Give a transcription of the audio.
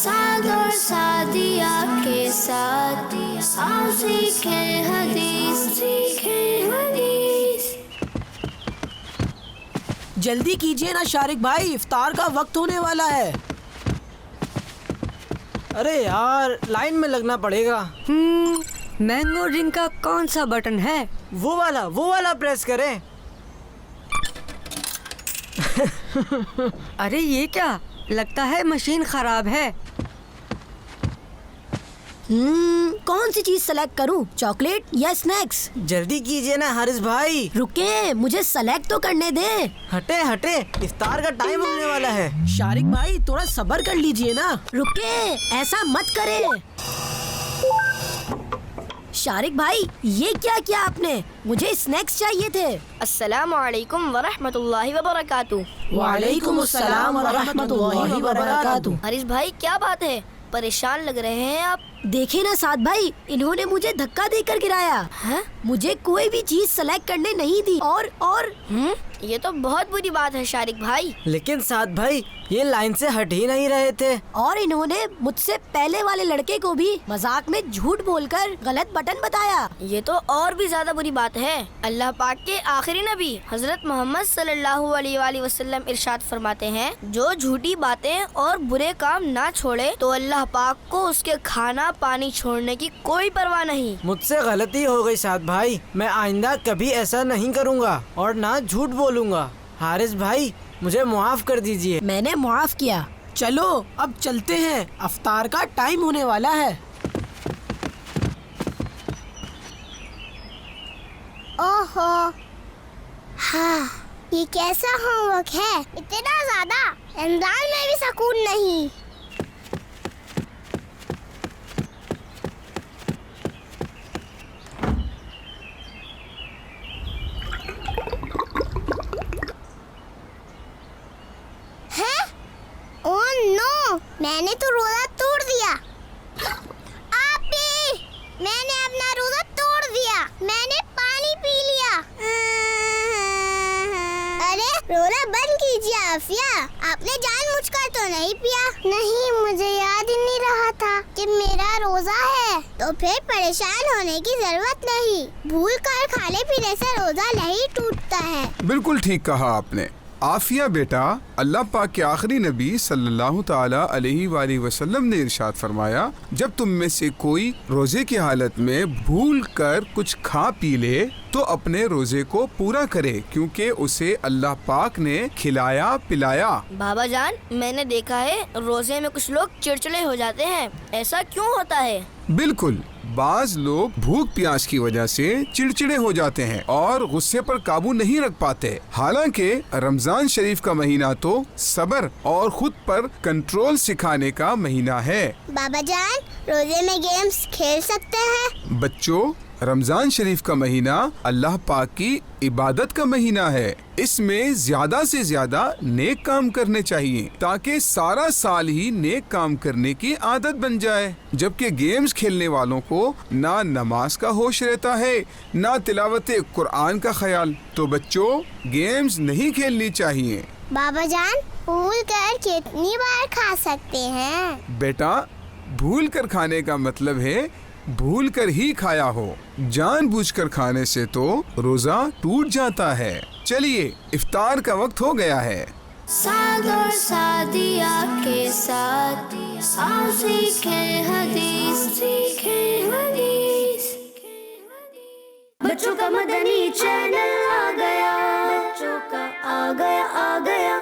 سعد اور سعدیہ کے ساتھ آؤ سیکھیں حدیث، سیکھیں حدیث۔ جلدی کیجیے نا شارق بھائی، افطار کا وقت ہونے والا ہے۔ ارے یار لائن میں لگنا پڑے گا۔ مینگو ڈرنک کا کون سا بٹن ہے؟ وہ والا پریس کریں۔ ارے یہ کیا، لگتا ہے مشین خراب ہے۔ کون سی چیز سلیکٹ کروں، چاکلیٹ یا اسنیکس؟ جلدی کیجیے نا حارث بھائی۔ رکے، مجھے سلیکٹ تو کرنے دے۔ ہٹے افطار کا ٹائم ہونے والا ہے۔ شارق بھائی تھوڑا صبر کر لیجئے نا۔ رکے، ایسا مت کرے۔ شارق بھائی یہ کیا آپ نے؟ مجھے اسنیکس چاہیے تھے۔ السلام علیکم ورحمۃ اللہ وبرکاتہ۔ وعلیکم السلام ورحمۃ اللہ وبرکاتہ۔ حارث بھائی کیا بات ہے، پریشان لگ رہے ہیں آپ؟ دیکھیں نا سعد بھائی، انہوں نے مجھے دھکا دے کر گرایا۔ مجھے کوئی بھی چیز سلیکٹ کرنے نہیں دی، اور یہ تو بہت بری بات ہے شارق بھائی۔ لیکن سعد بھائی یہ لائن سے ہٹ ہی نہیں رہے تھے، اور انہوں نے مجھ سے پہلے والے لڑکے کو بھی مذاق میں جھوٹ بول کر غلط بٹن بتایا۔ یہ تو اور بھی زیادہ بری بات ہے۔ اللہ پاک کے آخری نبی حضرت محمد صلی اللہ علیہ وآلہ وسلم ارشاد فرماتے ہیں، جو جھوٹی باتیں اور برے کام نہ چھوڑے تو اللہ پاک کو اس کے کھانا پانی چھوڑنے کی کوئی پرواہ نہیں۔ مجھ سے غلطی ہو گئی سعد بھائی، میں آئندہ کبھی ایسا نہیں کروں گا اور نہ جھوٹ بولوں گا۔ حارث بھائی مجھے معاف کر دیجئے۔ میں نے معاف کیا۔ چلو اب چلتے ہیں، افطار کا ٹائم ہونے والا ہے۔ اوہو، ہاں یہ کیسا ہوم ورک ہے، اتنا زیادہ، رمضان میں بھی سکون نہیں۔ میں نے تو روزہ توڑ دیا۔ آپی، میں نے اپنا روزہ توڑ دیا، میں نے پانی پی لیا۔ ارے روزہ بند کیجیے آفیہ، آپ نے جان مجھ کر تو نہیں پیا؟ نہیں، مجھے یاد ہی نہیں رہا تھا کہ میرا روزہ ہے۔ تو پھر پریشان ہونے کی ضرورت نہیں، بھول کر کھانے پینے سے روزہ نہیں ٹوٹتا ہے۔ بالکل ٹھیک کہا آپ نے عافیہ بیٹا۔ اللہ پاک کے آخری نبی صلی اللہ تعالی علیہ وآلہ وسلم نے ارشاد فرمایا، جب تم میں سے کوئی روزے کی حالت میں بھول کر کچھ کھا پی لے تو اپنے روزے کو پورا کرے، کیونکہ اسے اللہ پاک نے کھلایا پلایا۔ بابا جان، میں نے دیکھا ہے روزے میں کچھ لوگ چڑچڑے ہو جاتے ہیں، ایسا کیوں ہوتا ہے؟ بالکل، بعض لوگ بھوک پیاس کی وجہ سے چڑچڑے ہو جاتے ہیں اور غصے پر قابو نہیں رکھ پاتے، حالانکہ رمضان شریف کا مہینہ تو صبر اور خود پر کنٹرول سکھانے کا مہینہ ہے۔ بابا جان، روزے میں گیمز کھیل سکتے ہیں؟ بچوں، رمضان شریف کا مہینہ اللہ پاک کی عبادت کا مہینہ ہے، اس میں زیادہ سے زیادہ نیک کام کرنے چاہیے تاکہ سارا سال ہی نیک کام کرنے کی عادت بن جائے، جبکہ گیمز کھیلنے والوں کو نہ نماز کا ہوش رہتا ہے نہ تلاوت قرآن کا خیال۔ تو بچوں، گیمز نہیں کھیلنی چاہیے۔ بابا جان، بھول کر کتنی بار کھا سکتے ہیں؟ بیٹا، بھول کر کھانے کا مطلب ہے بھول کر ہی کھایا ہو، جان بوجھ کر کھانے سے تو روزہ ٹوٹ جاتا ہے۔ چلیے افطار کا وقت ہو گیا ہے۔ سعد اور سعدیہ کے ساتھ آؤ سیکھیں حدیث، سیکھیں حدیث۔ بچوں کا مدنی چینل آ گیا، بچوں کا آ گیا